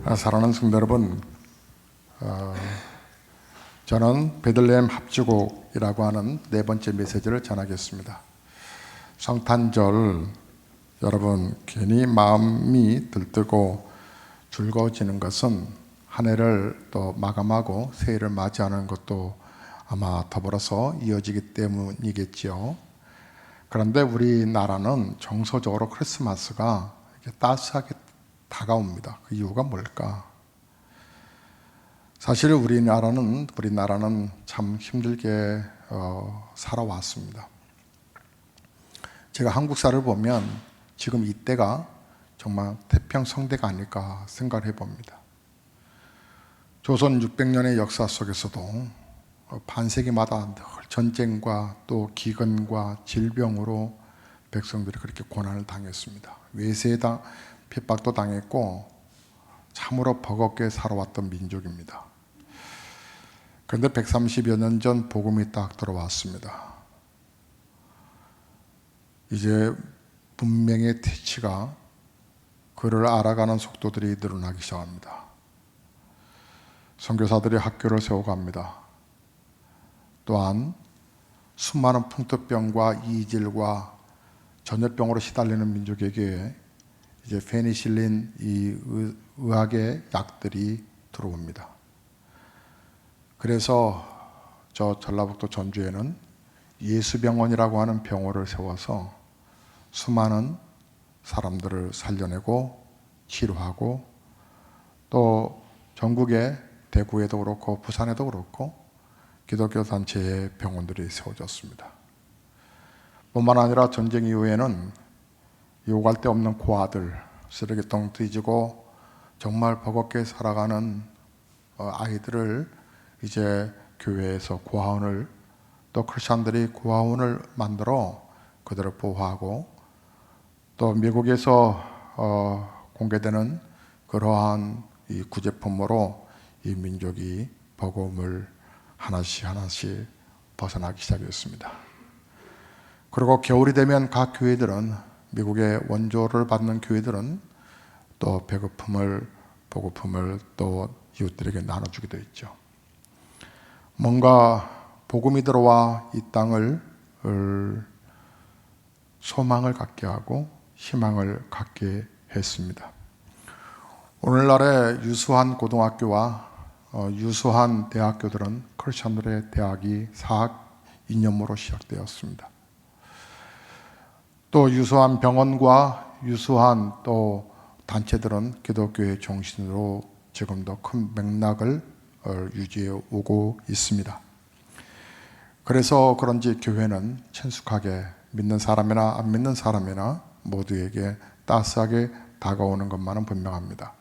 사랑하는 성도 여러분, 저는 베들레헴 합주곡이라고 하는 네 번째 메시지를 전하겠습니다. 성탄절, 여러분 괜히 마음이 들뜨고 즐거워지는 것은 한 해를 또 마감하고 새해를 맞이하는 것도 아마 더불어서 이어지기 때문이겠지요. 그런데 우리나라는 정서적으로 크리스마스가 이렇게 따스하게 다가옵니다. 그 이유가 뭘까? 사실 우리나라는 참 힘들게 살아왔습니다. 제가 한국사를 보면 지금 이때가 정말 태평성대가 아닐까 생각을 해봅니다. 조선 600년의 역사 속에서도 반세기마다 늘 전쟁과 또 기근과 질병으로 백성들이 그렇게 고난을 당했습니다. 외세에 핍박도 당했고 참으로 버겁게 살아왔던 민족입니다. 그런데 130여 년 전 복음이 딱 들어왔습니다. 이제 문명의 태치가 그를 알아가는 속도들이 늘어나기 시작합니다. 선교사들이 학교를 세워갑니다. 또한 수많은 풍토병과 이질과 전염병으로 시달리는 민족에게 이제 페니실린 이 의학의 약들이 들어옵니다. 그래서 저 전라북도 전주에는 예수병원이라고 하는 병원을 세워서 수많은 사람들을 살려내고 치료하고 또 전국의 대구에도 그렇고 부산에도 그렇고 기독교 단체의 병원들이 세워졌습니다. 뿐만 아니라 전쟁 이후에는 오갈 데 없는 고아들, 쓰레기통 뒤지고 정말 버겁게 살아가는 아이들을 이제 교회에서 고아원을 또 크리스천들이 고아원을 만들어 그들을 보호하고 또 미국에서 공개되는 그러한 이 구제품으로 이 민족이 버거움을 하나씩 벗어나기 시작했습니다. 그리고 겨울이 되면 각 교회들은 미국의 원조를 받는 교회들은 또 보급품을 또 이웃들에게 나눠주기도 했죠. 뭔가 복음이 들어와 이 땅을 소망을 갖게 하고 희망을 갖게 했습니다. 오늘날의 유수한 고등학교와 유수한 대학교들은 크리스천들의 대학이 사학 이념으로 시작되었습니다. 또 유수한 병원과 유수한 또 단체들은 기독교의 정신으로 지금도 큰 맥락을 유지해 오고 있습니다. 그래서 그런지 교회는 친숙하게 믿는 사람이나 안 믿는 사람이나 모두에게 따스하게 다가오는 것만은 분명합니다.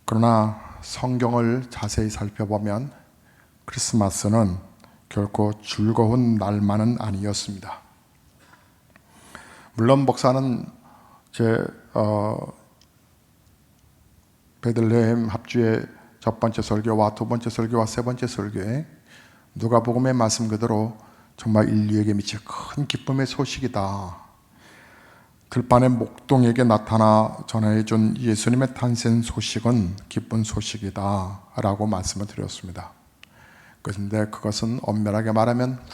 그러나 성경을 자세히 살펴보면 크리스마스는 결코 즐거운 날만은 아니었습니다. 물론 목사는 제 베들레헴 합주의 첫 번째 설교와 두 번째 설교와 세 번째 설교에 누가복음의 말씀 그대로 정말 인류에게 미칠 큰 기쁨의 소식이다. 들판의 목동에게 나타나 전해준 예수님의 탄생 소식은 기쁜 소식이다 라고 말씀을 드렸습니다. 그런데 그것은 엄밀하게 말하면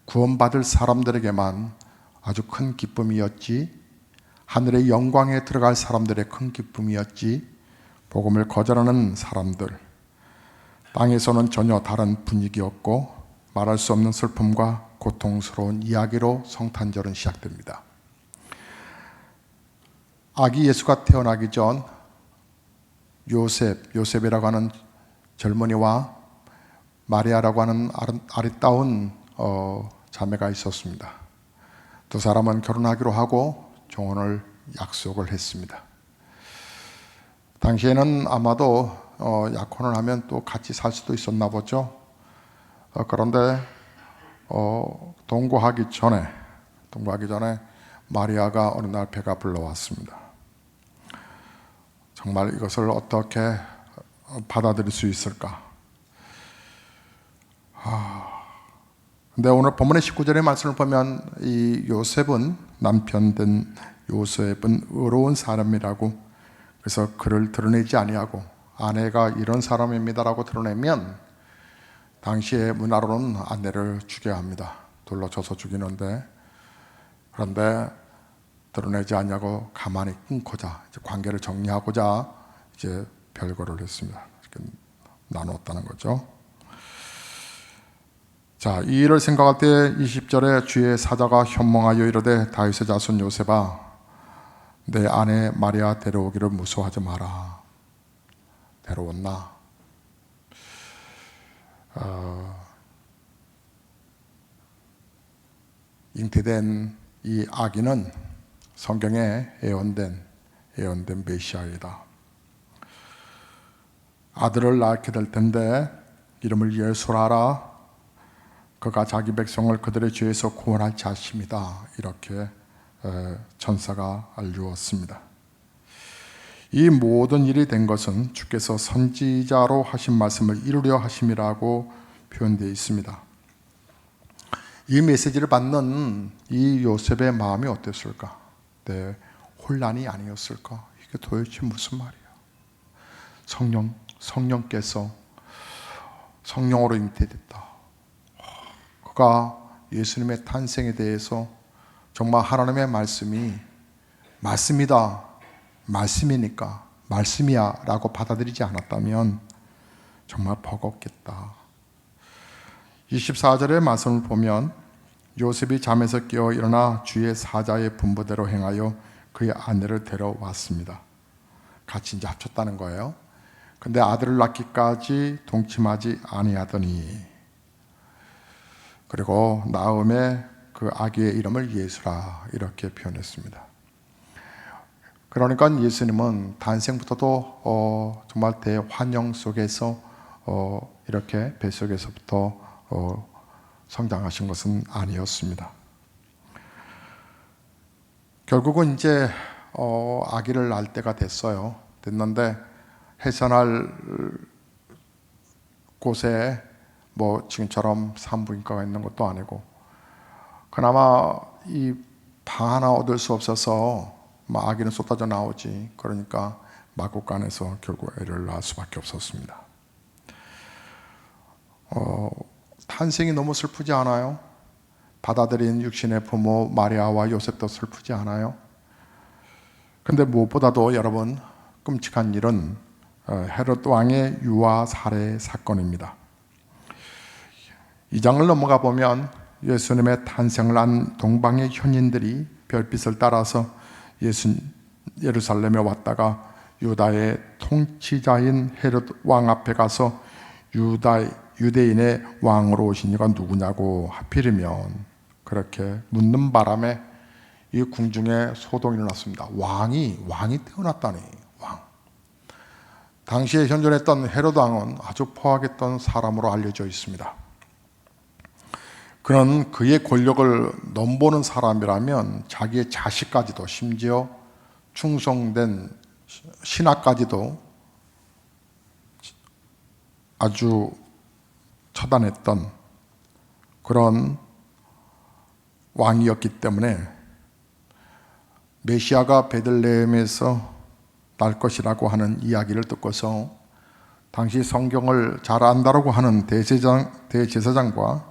구원받을 사람들에게만 아주 큰 기쁨이었지, 하늘의 영광에 들어갈 사람들의 큰 기쁨이었지, 복음을 거절하는 사람들, 땅에서는 전혀 다른 분위기였고 말할 수 없는 슬픔과 고통스러운 이야기로 성탄절은 시작됩니다. 아기 예수가 태어나기 전 요셉이라고 하는 젊은이와 마리아라고 하는 아리따운 자매가 있었습니다. 두 사람은 결혼하기로 하고 종혼을 약속을 했습니다. 당시에는 아마도 약혼을 하면 또 같이 살 수도 있었나 보죠. 그런데 동거하기 전에 마리아가 어느 날 배가 불러왔습니다. 정말 이것을 어떻게 받아들일 수 있을까? 근데 오늘 본문의 19절의 말씀을 보면 이 요셉은, 남편 된 요셉은 의로운 사람이라고, 그래서 그를 드러내지 아니하고 아내가 이런 사람입니다라고 드러내면 당시의 문화로는 아내를 죽여야 합니다. 돌로 쳐서 죽이는데, 그런데 드러내지 않냐고 가만히 끊고자, 이제 관계를 정리하고자 이제 별거를 했습니다. 이렇게 나눴다는 거죠. 자, 이 일을 생각할 때 20절에 주의 사자가 현몽하여 이르되 다윗의 자손 요셉아, 내 아내 마리아 데려오기를 무서워하지 마라. 데려왔나? 잉태된 이 아기는 성경에 예언된 메시아이다. 아들을 낳게 될 텐데 이름을 예수라 하라. 그가 자기 백성을 그들의 죄에서 구원할 자심이다. 이렇게 천사가 알려왔습니다. 이 모든 일이 된 것은 주께서 선지자로 하신 말씀을 이루려 하심이라고 표현되어 있습니다. 이 메시지를 받는 이 요셉의 마음이 어땠을까? 네, 혼란이 아니었을까? 이게 도대체 무슨 말이야? 성령께서 성령으로 잉태됐다. 그가 예수님의 탄생에 대해서 정말 하나님의 말씀이 말씀이다, 말씀이니까 말씀이야 라고 받아들이지 않았다면 정말 버겁겠다. 24절의 말씀을 보면 요셉이 잠에서 깨어 일어나 주의 사자의 분부대로 행하여 그의 아내를 데려왔습니다. 같이 이제 합쳤다는 거예요. 근데 아들을 낳기까지 동침하지 아니하더니, 그리고 나음에 그 아기의 이름을 예수라 이렇게 표현했습니다. 그러니까 예수님은 탄생부터도 정말 대환영 속에서 이렇게 뱃속에서부터 성장하신 것은 아니었습니다. 결국은 이제 아기를 낳을 때가 됐는데 해산할 곳에 뭐 지금처럼 산부인과가 있는 것도 아니고, 그나마 이 방 하나 얻을 수 없어서 아기는 쏟아져 나오지. 그러니까 마구간에서 결국 애를 낳을 수밖에 없었습니다. 탄생이 너무 슬프지 않아요? 받아들인 육신의 부모 마리아와 요셉도 슬프지 않아요? 근데 무엇보다도 여러분 끔찍한 일은 헤롯 왕의 유아 살해 사건입니다. 이 장을 넘어가 보면 예수님의 탄생을 한 동방의 현인들이 별빛을 따라서 예루살렘에 왔다가 유다의 통치자인 헤롯 왕 앞에 가서 유대인의 왕으로 오신 이가 누구냐고 하필이면 그렇게 묻는 바람에 이 궁중에 소동이 일어났습니다. 왕이 태어났다니. 왕. 당시에 현존했던 헤롯 왕은 아주 포악했던 사람으로 알려져 있습니다. 그런 그의 권력을 넘보는 사람이라면 자기의 자식까지도, 심지어 충성된 신하까지도 아주 처단했던 그런 왕이었기 때문에 메시아가 베들레헴에서 날 것이라고 하는 이야기를 듣고서 당시 성경을 잘 안다라고 하는 대제사장과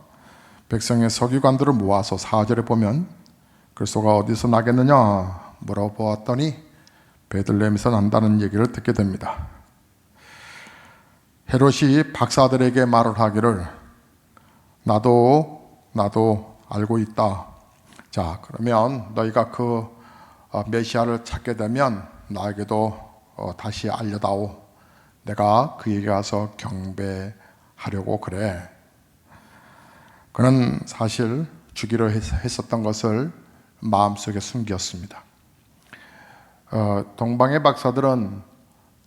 백성의 서기관들을 모아서 4절에 보면 그리스도가 어디서 나겠느냐 물어보았더니 베들레헴에서 난다는 얘기를 듣게 됩니다. 헤롯이 박사들에게 말을 하기를 나도 알고 있다. 자, 그러면 너희가 그 메시아를 찾게 되면 나에게도 다시 알려다오. 내가 그에게 가서 경배하려고 그래. 그는 사실 주기로 했었던 것을 마음속에 숨겼습니다. 동방의 박사들은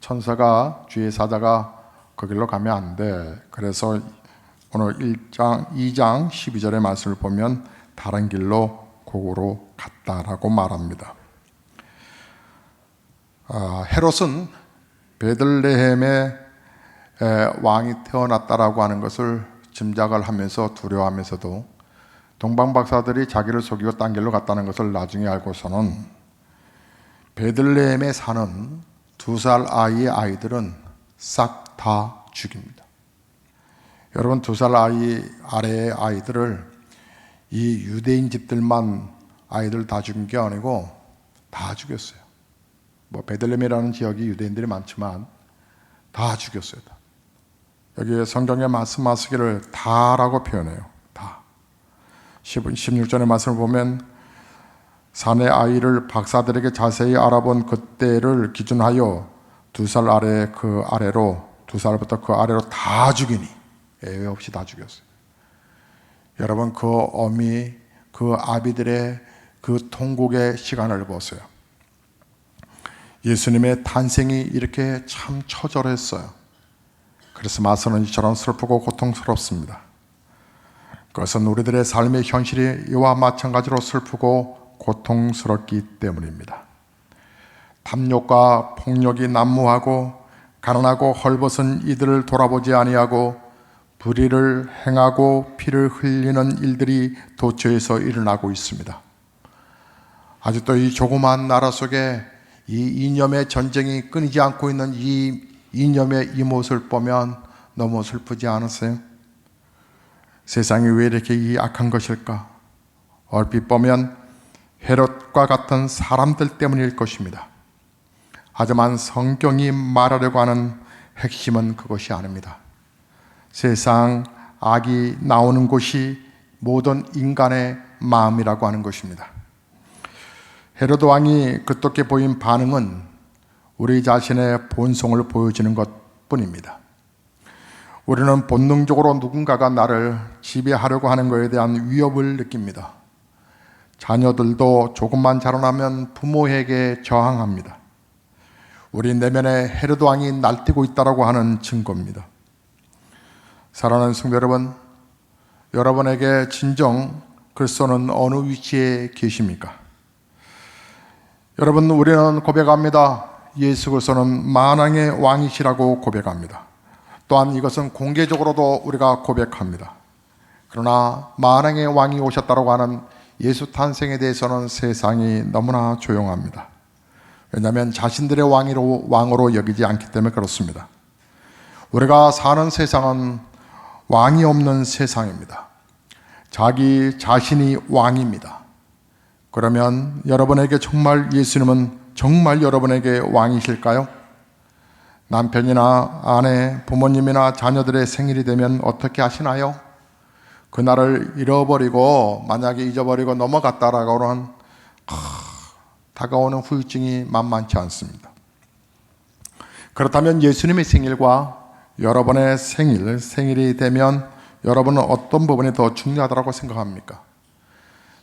천사가, 주의 사자가 그 길로 가면 안 돼. 그래서 오늘 2장 12절의 말씀을 보면 다른 길로 고고로 갔다라고 말합니다. 헤롯은 베들레헴에 왕이 태어났다라고 하는 것을 짐작을 하면서 두려워하면서도 동방 박사들이 자기를 속이고 딴 길로 갔다는 것을 나중에 알고서는 베들레헴에 사는 2살 아이의 아이들은 싹 다 죽입니다. 여러분, 2살 아이 아래의 아이들을 이 유대인 집들만 아이들 다 죽인 게 아니고 다 죽였어요. 뭐 베들레헴이라는 지역이 유대인들이 많지만 다 죽였어요. 다. 여기 성경에 말씀하시기를 다라고 표현해요. 다. 16절의 말씀을 보면 사내 아이를 박사들에게 자세히 알아본 그때를 기준하여 2살 아래 그 아래로 2살부터 그 아래로 다 죽이니 예외 없이 다 죽였어요. 여러분, 그 어미, 그 아비들의 그 통곡의 시간을 보세요. 예수님의 탄생이 이렇게 참 처절했어요. 그래서 마서는 이처럼 슬프고 고통스럽습니다. 그것은 우리들의 삶의 현실이 이와 마찬가지로 슬프고 고통스럽기 때문입니다. 탐욕과 폭력이 난무하고 가난하고 헐벗은 이들을 돌아보지 아니하고 불의를 행하고 피를 흘리는 일들이 도처에서 일어나고 있습니다. 아직도 이 조그마한 나라 속에 이 이념의 전쟁이 끊이지 않고 있는 이 이념의 이 모습을 보면 너무 슬프지 않으세요? 세상이 왜 이렇게 악한 것일까? 얼핏 보면 헤롯과 같은 사람들 때문일 것입니다. 하지만 성경이 말하려고 하는 핵심은 그것이 아닙니다. 세상 악이 나오는 곳이 모든 인간의 마음이라고 하는 것입니다. 헤로드 왕이 그토록 보인 반응은 우리 자신의 본성을 보여주는 것뿐입니다. 우리는 본능적으로 누군가가 나를 지배하려고 하는 것에 대한 위협을 느낍니다. 자녀들도 조금만 자라나면 부모에게 저항합니다. 우리 내면에 헤로드 왕이 날뛰고 있다고 하는 증거입니다. 사랑하는 성도 여러분, 여러분에게 진정 그리스도는 어느 위치에 계십니까? 여러분, 우리는 고백합니다. 예수 그리스도는 만왕의 왕이시라고 고백합니다. 또한 이것은 공개적으로도 우리가 고백합니다. 그러나 만왕의 왕이 오셨다고 하는 예수 탄생에 대해서는 세상이 너무나 조용합니다. 왜냐하면 자신들의 왕으로 여기지 않기 때문에 그렇습니다. 우리가 사는 세상은 왕이 없는 세상입니다. 자기 자신이 왕입니다. 그러면 여러분에게 정말 예수님은 정말 여러분에게 왕이실까요? 남편이나 아내, 부모님이나 자녀들의 생일이 되면 어떻게 하시나요? 그날을 잃어버리고 만약에 잊어버리고 넘어갔다라고 하는 다가오는 후유증이 만만치 않습니다. 그렇다면 예수님의 생일과 여러분의 생일이 되면 여러분은 어떤 부분이 더 중요하다고 생각합니까?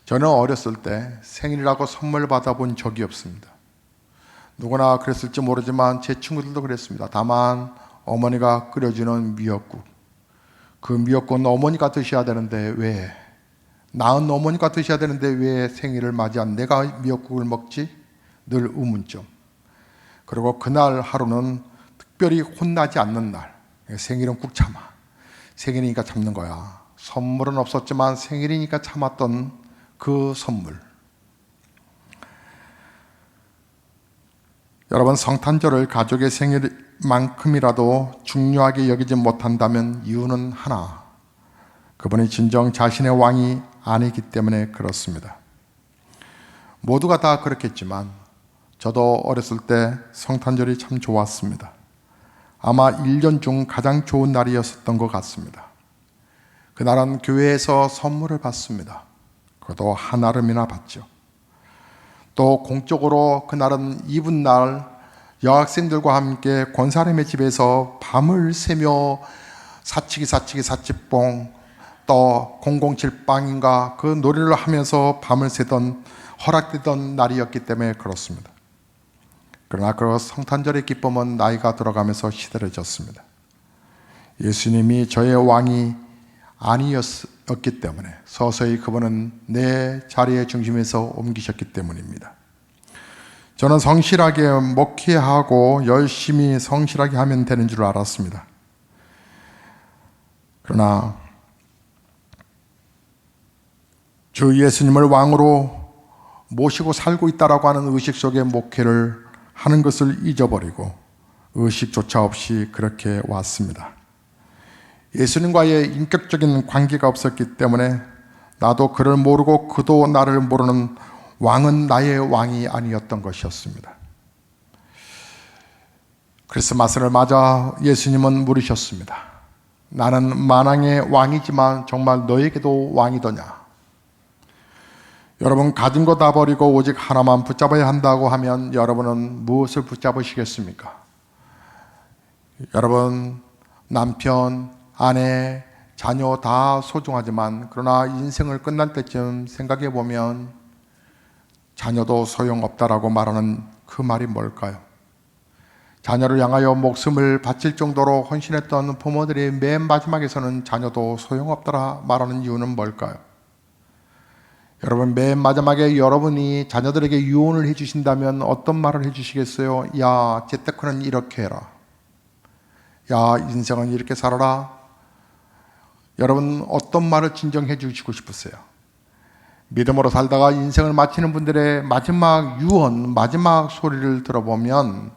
저는 어렸을 때 생일이라고 선물 받아본 적이 없습니다. 누구나 그랬을지 모르지만 제 친구들도 그랬습니다. 다만 어머니가 끓여주는 미역국, 그 미역국은 어머니가 드셔야 되는데 왜? 낳은 어머니가 드셔야 되는데 왜 생일을 맞이한 내가 미역국을 먹지? 늘 의문점. 그리고 그날 하루는 특별히 혼나지 않는 날. 생일은 꾹 참아. 생일이니까 참는 거야. 선물은 없었지만 생일이니까 참았던 그 선물. 여러분, 성탄절을 가족의 생일만큼이라도 중요하게 여기지 못한다면 이유는 하나. 그분이 진정 자신의 왕이 아니기 때문에 그렇습니다. 모두가 다 그렇겠지만 저도 어렸을 때 성탄절이 참 좋았습니다. 아마 1년 중 가장 좋은 날이었던 것 같습니다. 그날은 교회에서 선물을 받습니다. 그것도 한아름이나 받죠. 또 공적으로 그날은 이브날 여학생들과 함께 권사님의 집에서 밤을 새며 사치뽕 또 007 빵인가 그 노래를 하면서 밤을 새던 허락되던 날이었기 때문에 그렇습니다. 그러나 그 성탄절의 기쁨은 나이가 들어가면서 시들해졌습니다. 예수님이 저의 왕이 아니었기 때문에 서서히 그분은 내 자리의 중심에서 옮기셨기 때문입니다. 저는 성실하게 목회하고 열심히 성실하게 하면 되는 줄 알았습니다. 그러나 주 예수님을 왕으로 모시고 살고 있다라고 하는 의식 속에 목회를 하는 것을 잊어버리고 의식조차 없이 그렇게 왔습니다. 예수님과의 인격적인 관계가 없었기 때문에 나도 그를 모르고 그도 나를 모르는 왕은 나의 왕이 아니었던 것이었습니다. 크리스마스를 맞아 예수님은 물으셨습니다. 나는 만왕의 왕이지만 정말 너에게도 왕이더냐? 여러분, 가진 거 다 버리고 오직 하나만 붙잡아야 한다고 하면 여러분은 무엇을 붙잡으시겠습니까? 여러분, 남편, 아내, 자녀 다 소중하지만 그러나 인생을 끝날 때쯤 생각해 보면 자녀도 소용없다라고 말하는 그 말이 뭘까요? 자녀를 향하여 목숨을 바칠 정도로 헌신했던 부모들이 맨 마지막에서는 자녀도 소용없다라 말하는 이유는 뭘까요? 여러분, 맨 마지막에 여러분이 자녀들에게 유언을 해주신다면 어떤 말을 해주시겠어요? 야, 재테크는 이렇게 해라. 야, 인생은 이렇게 살아라. 여러분, 어떤 말을 진정해 주시고 싶으세요? 믿음으로 살다가 인생을 마치는 분들의 마지막 유언, 마지막 소리를 들어보면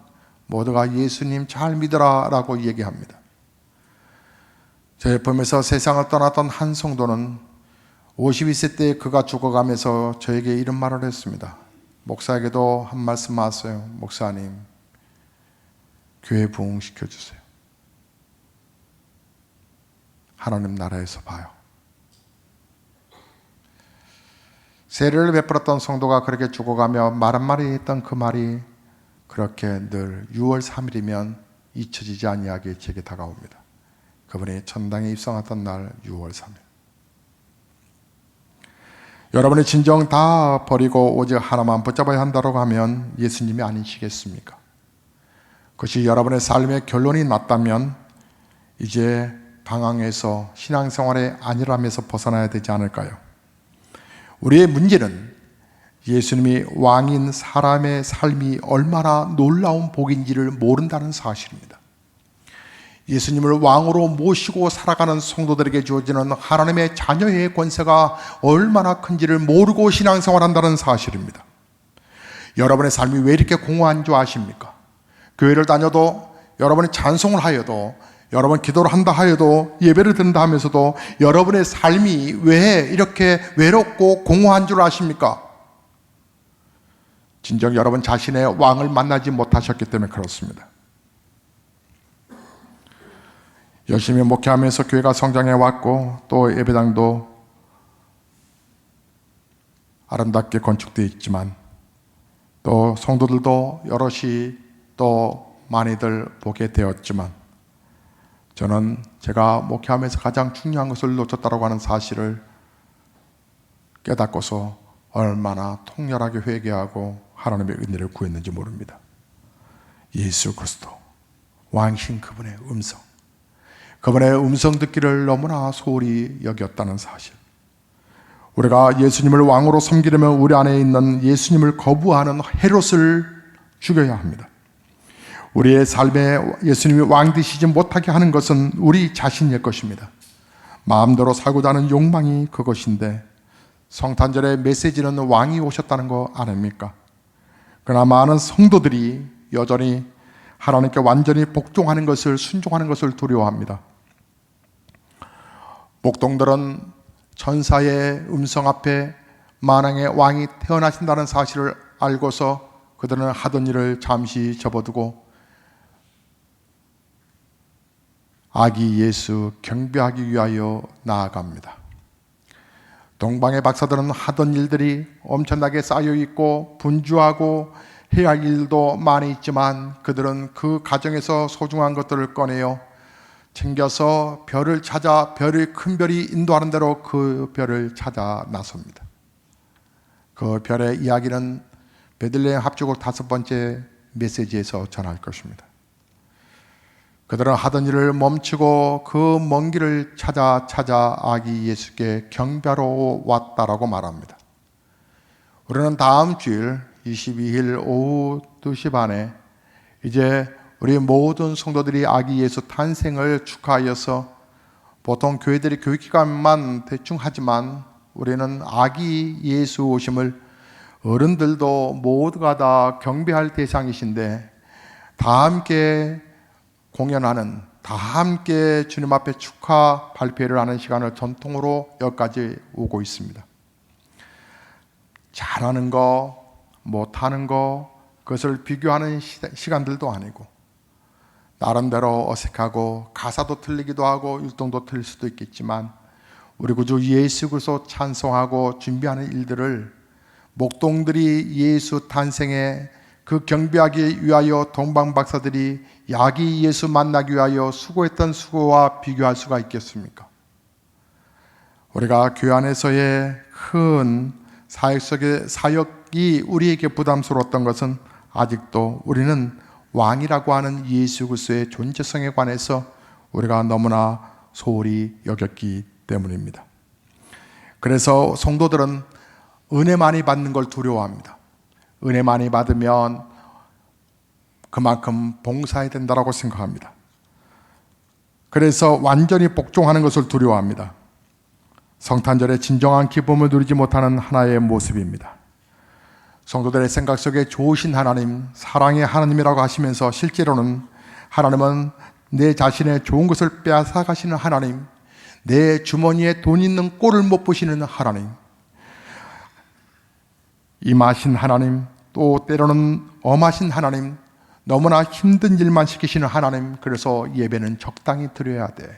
모두가 예수님 잘 믿어라 라고 얘기합니다. 저희 보면서 세상을 떠났던 한 성도는 52세 때 그가 죽어가면서 저에게 이런 말을 했습니다. 목사에게도 한 말씀 하세요. 목사님, 교회 부흥시켜 주세요. 하나님 나라에서 봐요. 세례를 베풀었던 성도가 그렇게 죽어가며 말 한마디 했던 그 말이 그렇게 늘 6월 3일이면 잊혀지지 아니하게 제게 다가옵니다. 그분이 천당에 입성했던 날 6월 3일. 여러분의 진정 다 버리고 오직 하나만 붙잡아야 한다고 하면 예수님이 아니시겠습니까? 그것이 여러분의 삶의 결론이 났다면 이제 방황에서 신앙생활의 안일함에서 벗어나야 되지 않을까요? 우리의 문제는 예수님이 왕인 사람의 삶이 얼마나 놀라운 복인지를 모른다는 사실입니다. 예수님을 왕으로 모시고 살아가는 성도들에게 주어지는 하나님의 자녀의 권세가 얼마나 큰지를 모르고 신앙생활한다는 사실입니다. 여러분의 삶이 왜 이렇게 공허한 줄 아십니까? 교회를 다녀도, 여러분이 찬송을 하여도, 여러분 기도를 한다 하여도, 예배를 드린다 하면서도 여러분의 삶이 왜 이렇게 외롭고 공허한 줄 아십니까? 진정 여러분 자신의 왕을 만나지 못하셨기 때문에 그렇습니다. 열심히 목회하면서 교회가 성장해 왔고 또 예배당도 아름답게 건축되어 있지만 또 성도들도 여럿이 또 많이들 보게 되었지만 저는 제가 목회하면서 가장 중요한 것을 놓쳤다고 하는 사실을 깨닫고서 얼마나 통렬하게 회개하고 하나님의 은혜를 구했는지 모릅니다. 예수 그리스도 왕이신 그분의 음성, 그분의 음성 듣기를 너무나 소홀히 여겼다는 사실. 우리가 예수님을 왕으로 섬기려면 우리 안에 있는 예수님을 거부하는 헤롯을 죽여야 합니다. 우리의 삶에 예수님이 왕 되시지 못하게 하는 것은 우리 자신일 것입니다. 마음대로 살고자 하는 욕망이 그것인데 성탄절의 메시지는 왕이 오셨다는 거 아닙니까? 그러나 많은 성도들이 여전히 하나님께 완전히 복종하는 것을, 순종하는 것을 두려워합니다. 목동들은 천사의 음성 앞에 만왕의 왕이 태어나신다는 사실을 알고서 그들은 하던 일을 잠시 접어두고 아기 예수 경배하기 위하여 나아갑니다. 동방의 박사들은 하던 일들이 엄청나게 쌓여있고 분주하고 해야 할 일도 많이 있지만 그들은 그 가정에서 소중한 것들을 꺼내어 챙겨서 별을 찾아, 큰 별이 인도하는 대로 그 별을 찾아 나섭니다. 그 별의 이야기는 베들레헴 합주곡 5번째 메시지에서 전할 것입니다. 그들은 하던 일을 멈추고 그 먼 길을 찾아 아기 예수께 경배하러 왔다라고 말합니다. 우리는 다음 주일 22일 오후 2시 반에 이제 우리 모든 성도들이 아기 예수 탄생을 축하하여서 보통 교회들이 교육기간만 대충 하지만 우리는 아기 예수 오심을 어른들도 모두가 다 경배할 대상이신데 다 함께 공연하는, 다 함께 주님 앞에 축하 발표를 하는 시간을 전통으로 여기까지 오고 있습니다. 잘하는 거, 못하는 거, 그것을 비교하는 시간들도 아니고 나름대로 어색하고 가사도 틀리기도 하고 율동도 틀릴 수도 있겠지만 우리 구주 예수 그리스도 찬송하고 준비하는 일들을 목동들이 예수 탄생에 그 경배하기 위하여 동방박사들이 야기 예수 만나기 위하여 수고했던 수고와 비교할 수가 있겠습니까? 우리가 교회 안에서의 큰 사역이 우리에게 부담스러웠던 것은 아직도 우리는 왕이라고 하는 예수 그리스도의 존재성에 관해서 우리가 너무나 소홀히 여겼기 때문입니다. 그래서 성도들은 은혜 많이 받는 걸 두려워합니다. 은혜 많이 받으면 그만큼 봉사해야 된다고 생각합니다. 그래서 완전히 복종하는 것을 두려워합니다. 성탄절의 진정한 기쁨을 누리지 못하는 하나의 모습입니다. 성도들의 생각 속에 좋으신 하나님, 사랑의 하나님이라고 하시면서 실제로는 하나님은 내 자신의 좋은 것을 빼앗아 가시는 하나님, 내 주머니에 돈 있는 꼴을 못 보시는 하나님, 임하신 하나님, 또 때로는 엄하신 하나님, 너무나 힘든 일만 시키시는 하나님, 그래서 예배는 적당히 드려야 돼.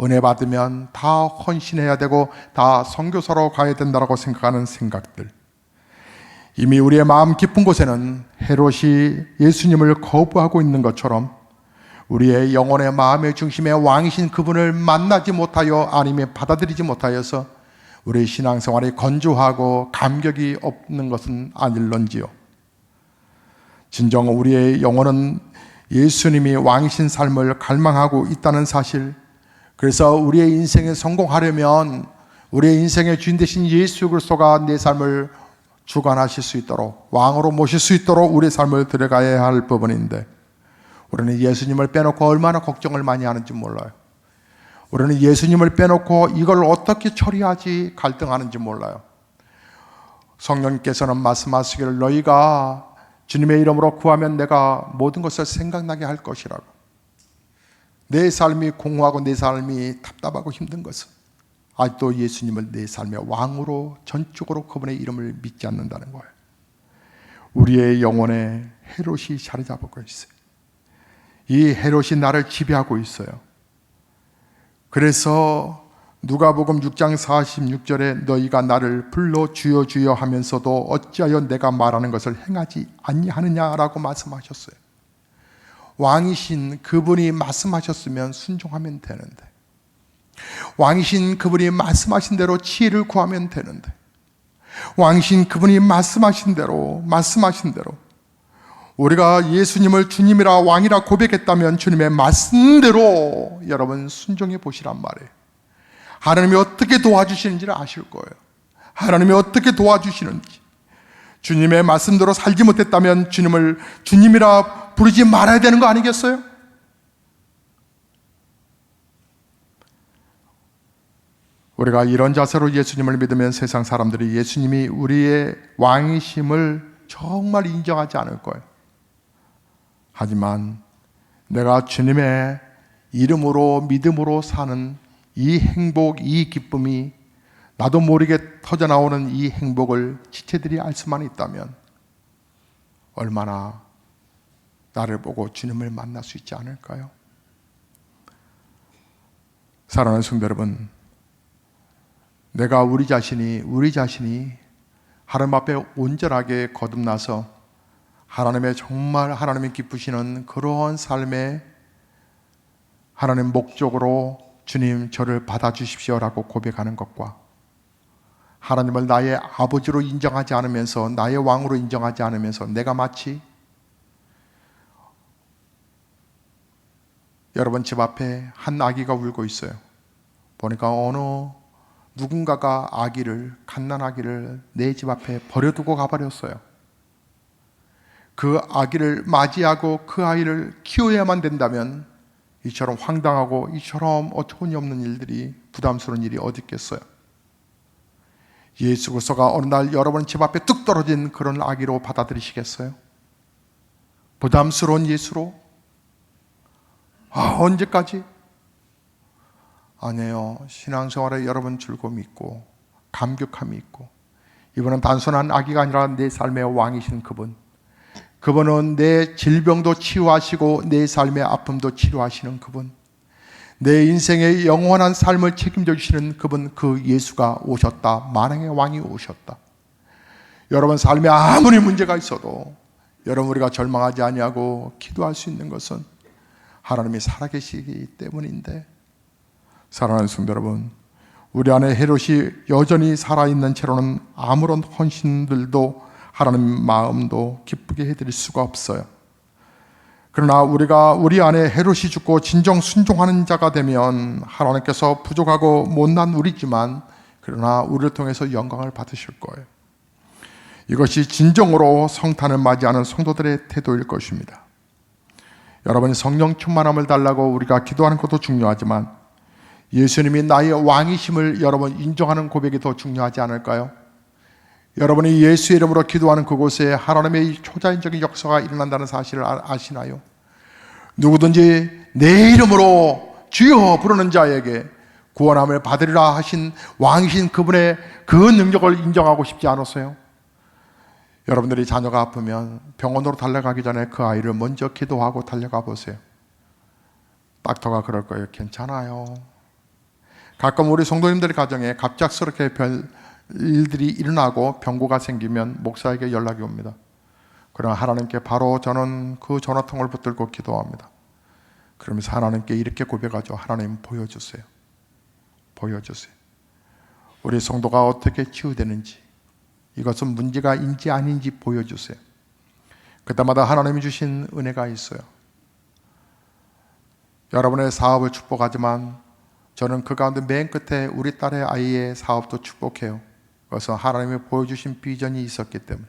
은혜 받으면 다 헌신해야 되고 다 선교사로 가야 된다고 생각하는 생각들, 이미 우리의 마음 깊은 곳에는 헤롯이 예수님을 거부하고 있는 것처럼 우리의 영혼의 마음의 중심에 왕이신 그분을 만나지 못하여 아니면 받아들이지 못하여서 우리의 신앙생활이 건조하고 감격이 없는 것은 아닐런지요. 진정 우리의 영혼은 예수님이 왕이신 삶을 갈망하고 있다는 사실, 그래서 우리의 인생에 성공하려면 우리의 인생의 주인 되신 예수 그리스도가 내 삶을 주관하실 수 있도록, 왕으로 모실 수 있도록 우리의 삶을 들어가야 할 부분인데 우리는 예수님을 빼놓고 얼마나 걱정을 많이 하는지 몰라요. 우리는 예수님을 빼놓고 이걸 어떻게 처리하지 갈등하는지 몰라요. 성령께서는 말씀하시기를 너희가 주님의 이름으로 구하면 내가 모든 것을 생각나게 할 것이라고. 내 삶이 공허하고 내 삶이 답답하고 힘든 것은 아직도 예수님을 내 삶의 왕으로 전적으로 그분의 이름을 믿지 않는다는 거예요. 우리의 영혼에 헤롯이 자리 잡고 있어요. 이 헤롯이 나를 지배하고 있어요. 그래서 누가복음 6장 46절에 너희가 나를 불러 주여 주여 하면서도 어찌하여 내가 말하는 것을 행하지 아니하느냐라고 말씀하셨어요. 왕이신 그분이 말씀하셨으면 순종하면 되는데, 왕이신 그분이 말씀하신 대로 지혜를 구하면 되는데, 왕이신 그분이 말씀하신 대로 우리가 예수님을 주님이라 왕이라 고백했다면 주님의 말씀대로 여러분 순종해 보시란 말이에요. 하나님이 어떻게 도와주시는지를 아실 거예요. 하나님이 어떻게 도와주시는지. 주님의 말씀대로 살지 못했다면 주님을 주님이라 부르지 말아야 되는 거 아니겠어요? 우리가 이런 자세로 예수님을 믿으면 세상 사람들이 예수님이 우리의 왕이심을 정말 인정하지 않을 거예요. 하지만 내가 주님의 이름으로 믿음으로 사는 이 행복, 이 기쁨이 나도 모르게 터져나오는 이 행복을 지체들이 알 수만 있다면 얼마나 나를 보고 주님을 만날 수 있지 않을까요? 사랑하는 성도 여러분, 내가 우리 자신이 하나님 앞에 온전하게 거듭나서 하나님의 정말 하나님이 기쁘시는 그런 삶의 하나님 목적으로 주님 저를 받아주십시오라고 고백하는 것과 하나님을 나의 아버지로 인정하지 않으면서 나의 왕으로 인정하지 않으면서 내가 마치 여러분 집 앞에 한 아기가 울고 있어요. 보니까 누군가가 갓난아기를 내 집 앞에 버려두고 가버렸어요. 그 아기를 맞이하고 그 아이를 키워야만 된다면 이처럼 황당하고 이처럼 어처구니 없는 일들이, 부담스러운 일이 어디 있겠어요? 예수 그리스도가 어느 날 여러분 집 앞에 뚝 떨어진 그런 아기로 받아들이시겠어요? 부담스러운 예수로? 언제까지? 아니에요. 신앙생활에 여러분 즐거움이 있고 감격함이 있고, 이분은 단순한 아기가 아니라 내 삶의 왕이신 그분, 그분은 내 질병도 치유하시고 내 삶의 아픔도 치료하시는 그분, 내 인생의 영원한 삶을 책임져 주시는 그분, 그 예수가 오셨다. 만왕의 왕이 오셨다. 여러분 삶에 아무리 문제가 있어도 여러분 우리가 절망하지 아니하고 기도할 수 있는 것은 하나님이 살아계시기 때문인데, 사랑하는 성도 여러분, 우리 안에 헤롯이 여전히 살아있는 채로는 아무런 헌신들도 하나님 마음도 기쁘게 해드릴 수가 없어요. 그러나 우리가 우리 안에 헤롯이 죽고 진정 순종하는 자가 되면 하나님께서 부족하고 못난 우리지만 그러나 우리를 통해서 영광을 받으실 거예요. 이것이 진정으로 성탄을 맞이하는 성도들의 태도일 것입니다. 여러분, 성령 충만함을 달라고 우리가 기도하는 것도 중요하지만 예수님이 나의 왕이심을 여러분 인정하는 고백이 더 중요하지 않을까요? 여러분이 예수의 이름으로 기도하는 그곳에 하나님의 초자연적인 역사가 일어난다는 사실을 아시나요? 누구든지 내 이름으로 주여 부르는 자에게 구원함을 받으리라 하신 왕이신 그분의 그 능력을 인정하고 싶지 않으세요? 여러분들이 자녀가 아프면 병원으로 달려가기 전에 그 아이를 먼저 기도하고 달려가 보세요. 닥터가 그럴 거예요. 괜찮아요. 가끔 우리 성도님들 가정에 갑작스럽게 별 일들이 일어나고 병고가 생기면 목사에게 연락이 옵니다. 그러나 하나님께 바로 저는 그 전화통을 붙들고 기도합니다. 그러면서 하나님께 이렇게 고백하죠. 하나님 보여주세요. 보여주세요. 우리 성도가 어떻게 치유되는지, 이것은 문제가 인지 아닌지 보여주세요. 그때마다 하나님이 주신 은혜가 있어요. 여러분의 사업을 축복하지만 저는 그 가운데 맨 끝에 우리 딸의 아이의 사업도 축복해요. 그래서 하나님이 보여주신 비전이 있었기 때문에,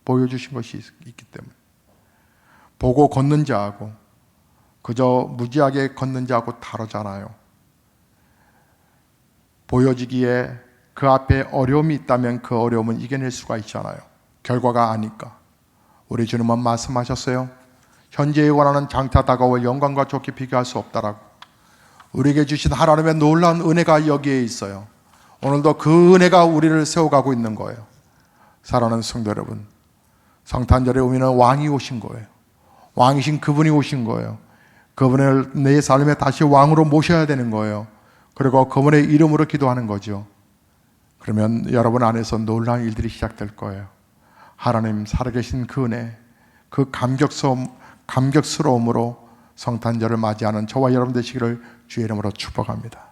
보여주신 것이 있기 때문에. 보고 걷는 자하고 그저 무지하게 걷는 자하고 다르잖아요. 보여지기에 그 앞에 어려움이 있다면 그 어려움은 이겨낼 수가 있잖아요. 결과가 아니까. 우리 주님은 말씀하셨어요. 현재에 원하는 장차 다가올 영광과 좋게 비교할 수 없다라고. 우리에게 주신 하나님의 놀라운 은혜가 여기에 있어요. 오늘도 그 은혜가 우리를 세워가고 있는 거예요. 사랑하는 성도 여러분, 성탄절의 의미는 왕이 오신 거예요. 왕이신 그분이 오신 거예요. 그분을 내 삶에 다시 왕으로 모셔야 되는 거예요. 그리고 그분의 이름으로 기도하는 거죠. 그러면 여러분 안에서 놀라운 일들이 시작될 거예요. 하나님 살아계신 그 은혜, 그 감격스러움으로 성탄절을 맞이하는 저와 여러분 되시기를 주의 이름으로 축복합니다.